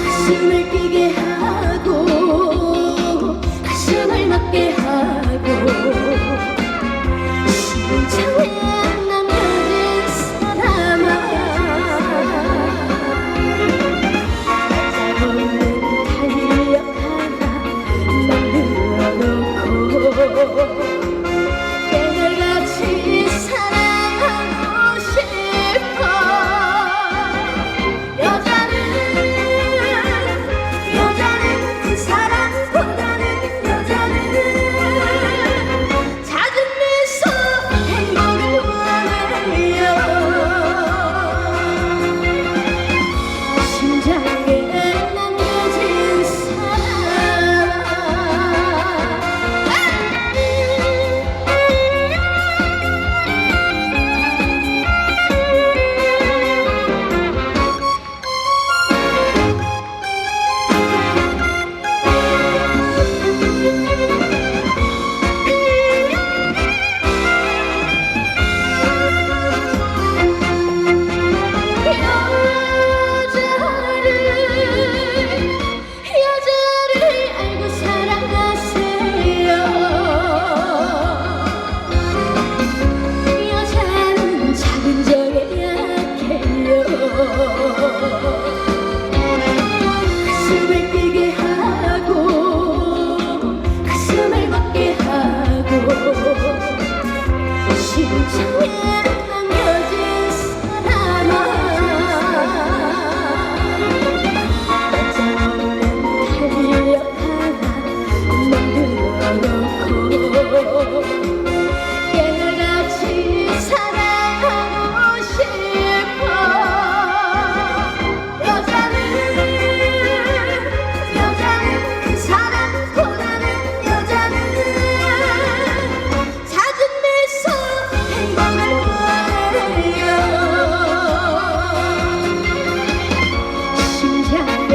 가슴을 뛰게 하고 가슴을 맞게 하고 심장에 남겨진 사람아 없는 달력 하나 만들어놓고 깨달같이 사랑하고 싶어 여자는 그 사람보다는 여자는 작은 미소 행복을 원해요 심장에 남겨진 여자를 알고 사랑하세요 여자는 작은 정에 약해요 가슴을 뛰게 하고 가슴을 걷게 하고 심장에 남겨진 사람아 달력 하나 만들어놓고 깨알같이 사랑하고 싶어 여자는 그 사람보다는 여자는 작은 미소 행복을 원해요 심장에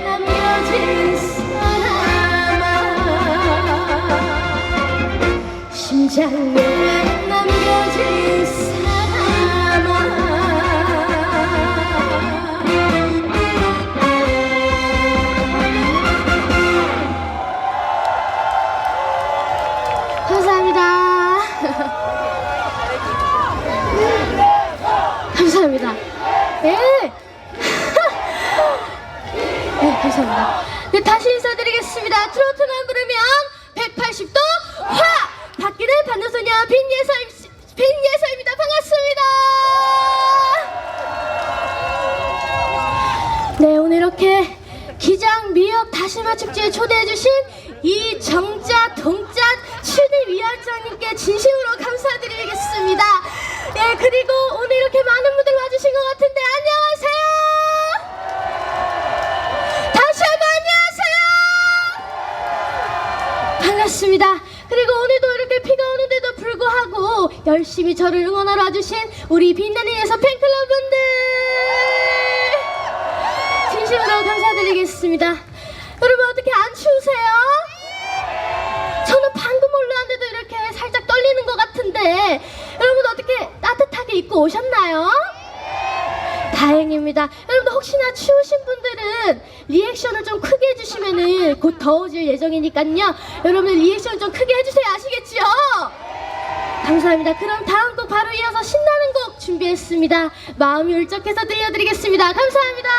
남겨진 사람아 심장에 남겨진 사람아 감사합니다. 감사합니다. 네. 네, 감사합니다. 네, 다시 인사드리겠습니다. 트로트만 부르면 180도 화! 바뀌는 반도소녀 빈예서입니다. 반갑습니다. 네, 오늘 이렇게 기장 미역 다시마 축제에 초대해주신 이정자 동자 추리위원장님께 진심으로 감사드리겠습니다. 네, 그리고 오늘 이렇게 많은 분들 와주신 것 같은데 안녕하세요. 다시 한번 안녕하세요. 반갑습니다. 그리고 오늘도 이렇게 비가 오는데도 불구하고 열심히 저를 응원하러 와주신 우리 빛나는 예서 팬클럽 분들 진심으로 감사드리겠습니다. 여러분 어떻게 안 추우세요? 저는 방금 올라왔는데도 이렇게 살짝 떨리는 것 같은데 여러분 어떻게 따뜻하게 입고 오셨나요? 다행입니다. 여러분들 혹시나 추우신 분들은 리액션을 좀 크게 해주시면은 곧 더워질 예정이니까요. 여러분들 리액션 좀 크게 해주세요. 아시겠죠? 감사합니다. 그럼 다음 곡 바로 이어서 신나는 곡 준비했습니다. 마음이 울적해서 들려드리겠습니다. 감사합니다.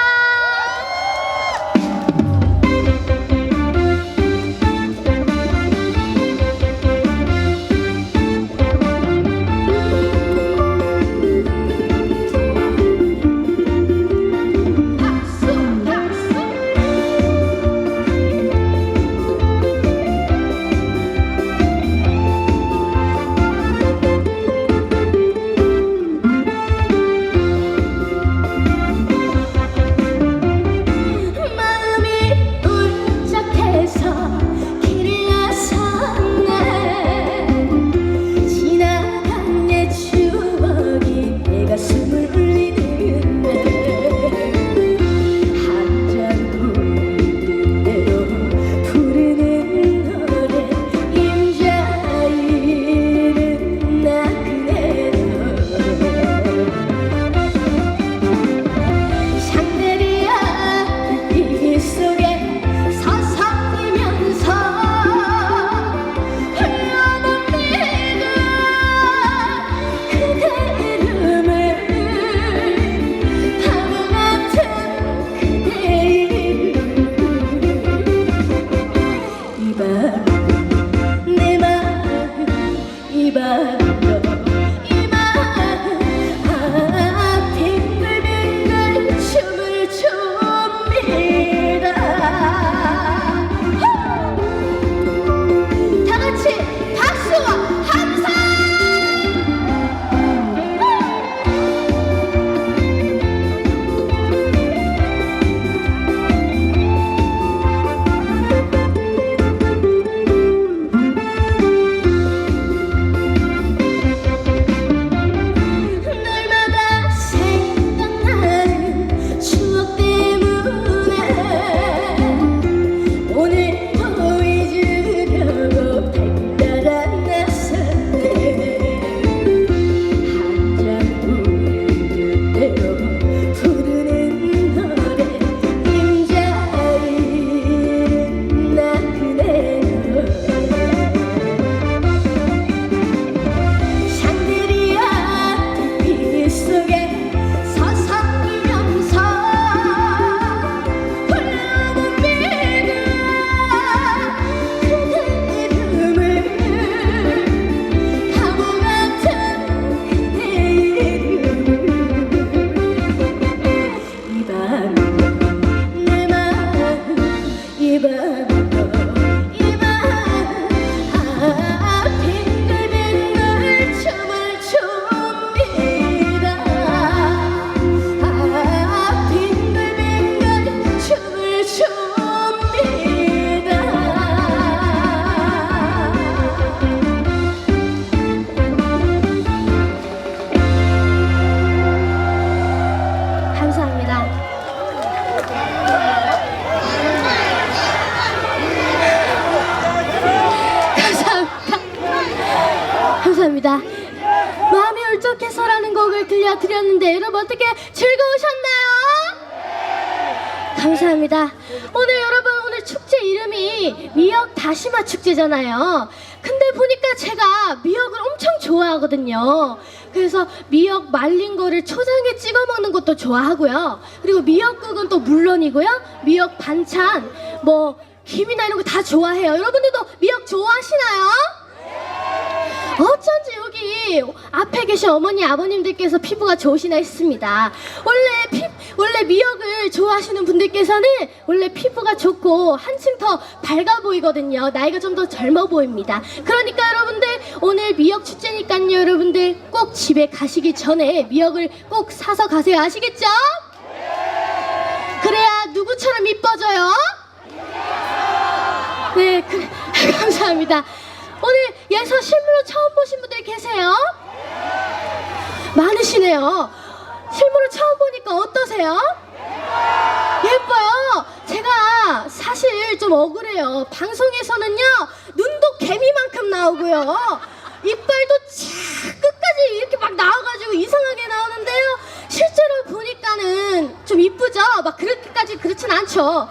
열렸는데 여러분 어떻게 즐거우셨나요? 감사합니다. 오늘 여러분 오늘 축제 이름이 미역 다시마 축제잖아요. 근데 보니까 제가 미역을 엄청 좋아하거든요. 그래서 미역 말린 거를 초장에 찍어 먹는 것도 좋아하고요. 그리고 미역국은 또 물론이고요. 미역 반찬, 뭐 김이나 이런 거 다 좋아해요. 여러분들도 미역 좋아하시나요? 어쩐지 여기 앞에 계신 어머니 아버님들께서 피부가 좋으시나 했습니다. 원래 미역을 좋아하시는 분들께서는 원래 피부가 좋고 한층 더 밝아 보이거든요. 나이가 좀 더 젊어 보입니다. 그러니까 여러분들 오늘 미역 축제니까요. 여러분들 꼭 집에 가시기 전에 미역을 꼭 사서 가세요. 아시겠죠? 그래야 누구처럼 이뻐져요? 네, 그래. 감사합니다. 오늘 예서 실물로 처음 보신 분들 계세요? 많으시네요. 실물로 처음 보니까 어떠세요? 예뻐요. 제가 사실 좀 억울해요. 방송에서는요 눈도 개미만큼 나오고요 이빨도 끝까지 이렇게 막 나와가지고 이상하게 나오는데요, 실제로 보니까는 좀 이쁘죠? 막 그렇게까지 그렇진 않죠.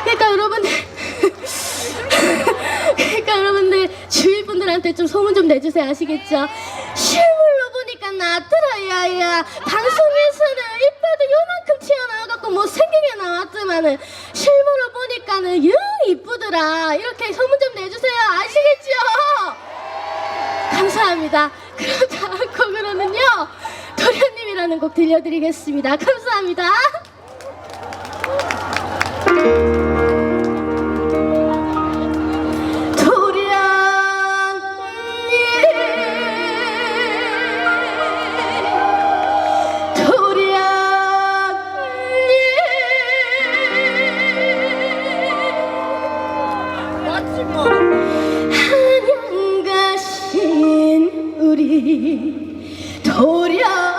그러니까 여러분들 주위 분들한테 좀 소문 좀 내주세요. 아시겠죠? 실물로 보니까 낫더라야야. 방송에서는 이빨도 요만큼 튀어나와갖고 못생기게 나왔지만은 실물로 보니까는 영 이쁘더라. 이렇게 소문 좀 내주세요. 아시겠죠? 감사합니다. 그럼 다음 곡으로는요 도련님이라는 곡 들려드리겠습니다. 감사합니다. 한양 가신 우리 도련님,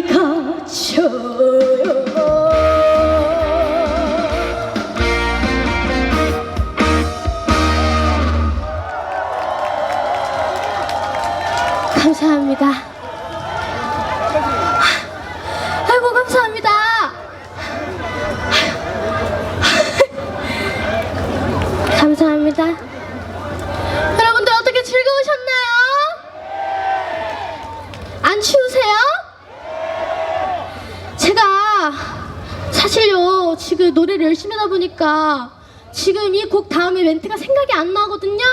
거쳐요. 감사합니다. 아이고 감사합니다. 감사합니다. 여러분들 어떻게 즐거우셨나요? 안 추우세요? 제가 사실요 지금 노래를 열심히 하다 보니까 지금 이 곡 다음에 멘트가 생각이 안 나거든요.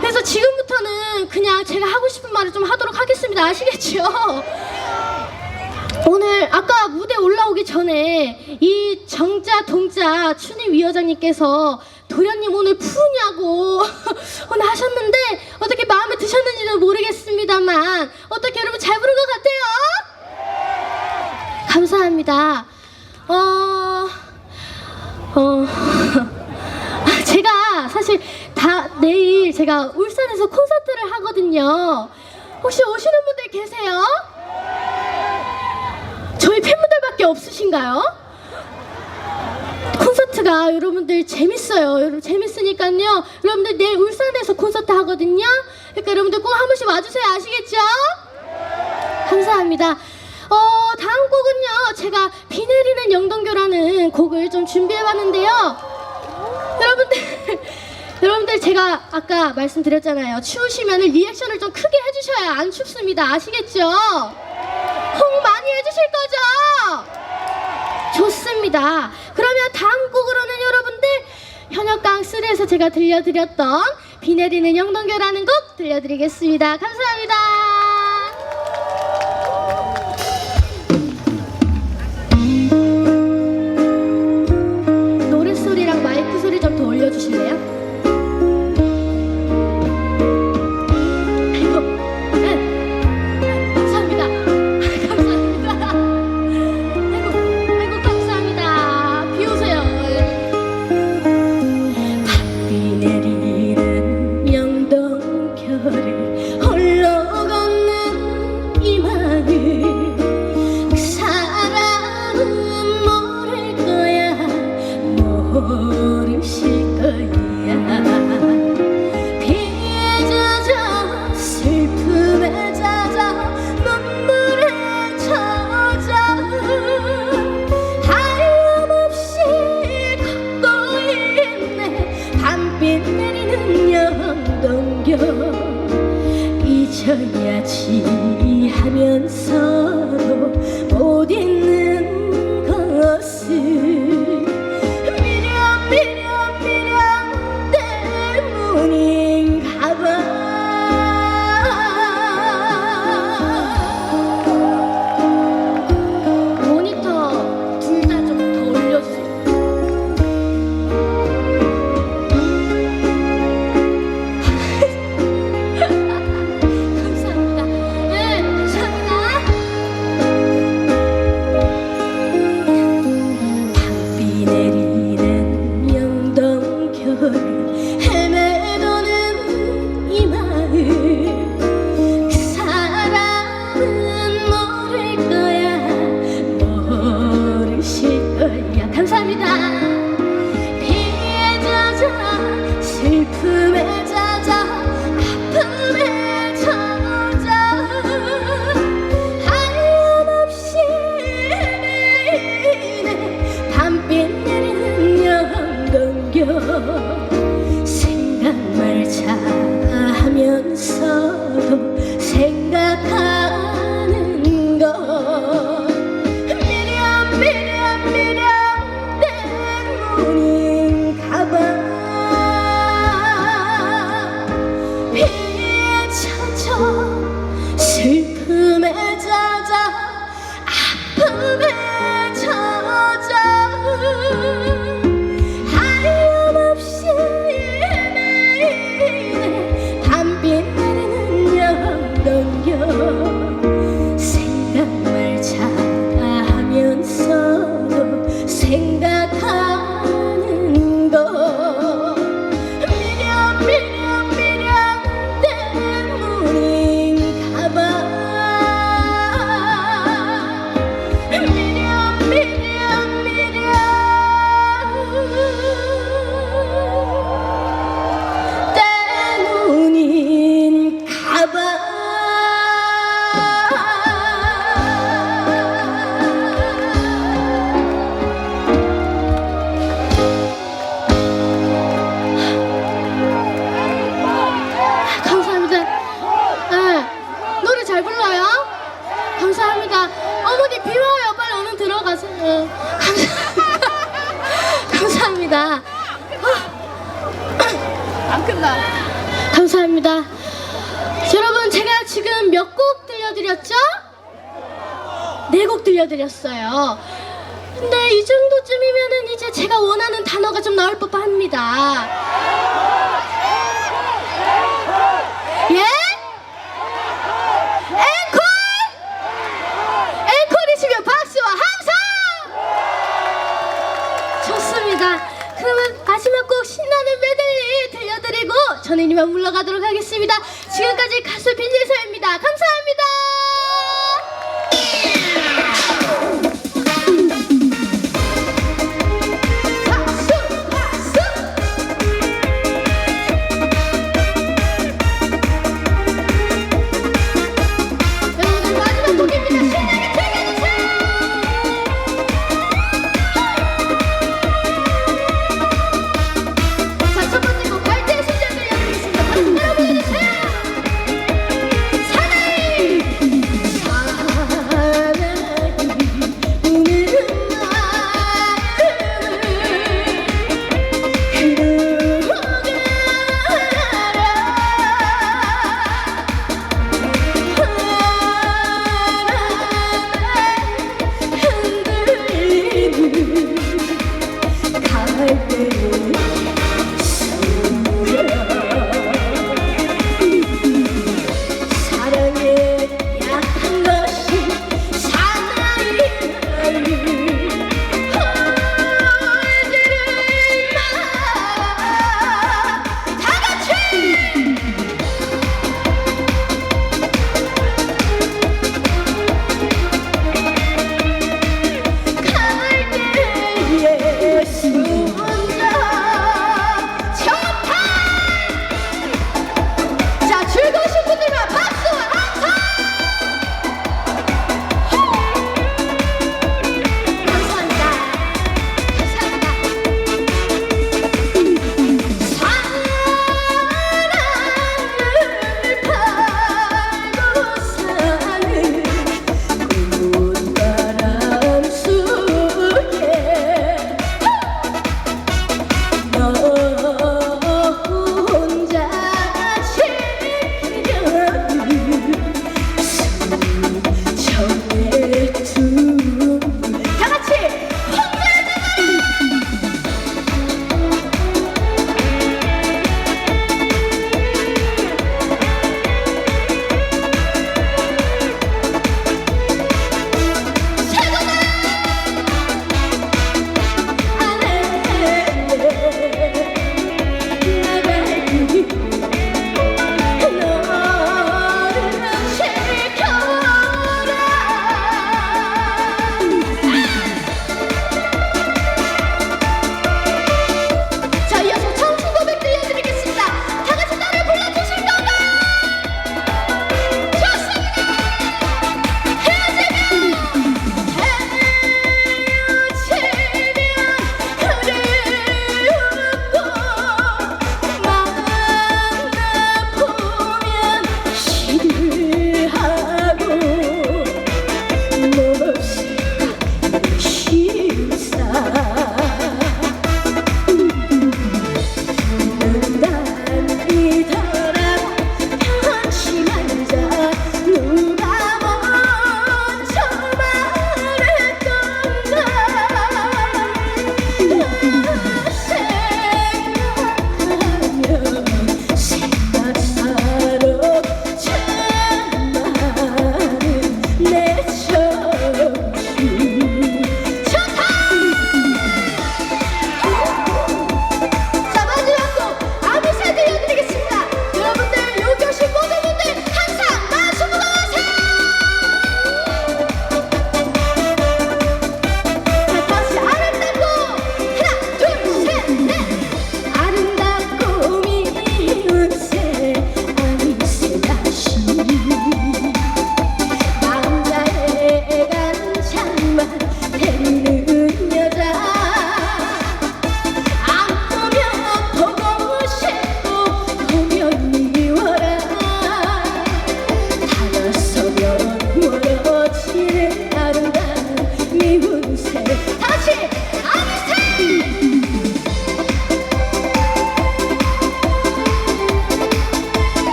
그래서 지금부터는 그냥 제가 하고 싶은 말을 좀 하도록 하겠습니다. 아시겠죠? 오늘 아까 무대 올라오기 전에 이 정자 동자 추님 위원장님께서 도련님 오늘 푸냐고 오늘 하셨는데 어떻게 마음에 드셨는지는 모르겠습니다만 어떻게 여러분 잘 부른 것 같아요? 감사합니다. 제가 사실 내일 제가 울산에서 콘서트를 하거든요. 혹시 오시는 분들 계세요? 저희 팬분들밖에 없으신가요? 콘서트가 여러분들 재밌어요. 여러분 재밌으니까요. 여러분들 내일 울산에서 콘서트 하거든요. 그러니까 여러분들 꼭 한 번씩 와주세요. 아시겠죠? 감사합니다. 다음 곡은요. 제가 비 내리는 영동교라는 곡을 좀 준비해봤는데요. 여러분들 제가 아까 말씀드렸잖아요. 추우시면 리액션을 좀 크게 해주셔야 안 춥습니다. 아시겠죠? 호응 많이 해주실 거죠? 좋습니다. 그러면 다음 곡으로는 여러분들 현역강 3에서 제가 들려드렸던 비 내리는 영동교라는 곡 들려드리겠습니다. 감사합니다. 노랫소리랑 마이크 소리 좀 더 올려주실래요? 홀로 감사합니다. 안 끝나. 감사합니다. 여러분, 제가 지금 몇 곡 들려드렸죠? 4곡 들려드렸어요. 근데 이 정도쯤이면은 이제 제가 원하는 단어가 좀 나올 법합니다. 예? 앵콜! 앵콜이시면 박수와 함성! 좋습니다. 그러면 마지막 곡 신나는 메들리 들려드리고 저는 이만 물러가도록 하겠습니다. 지금까지 가수 빈지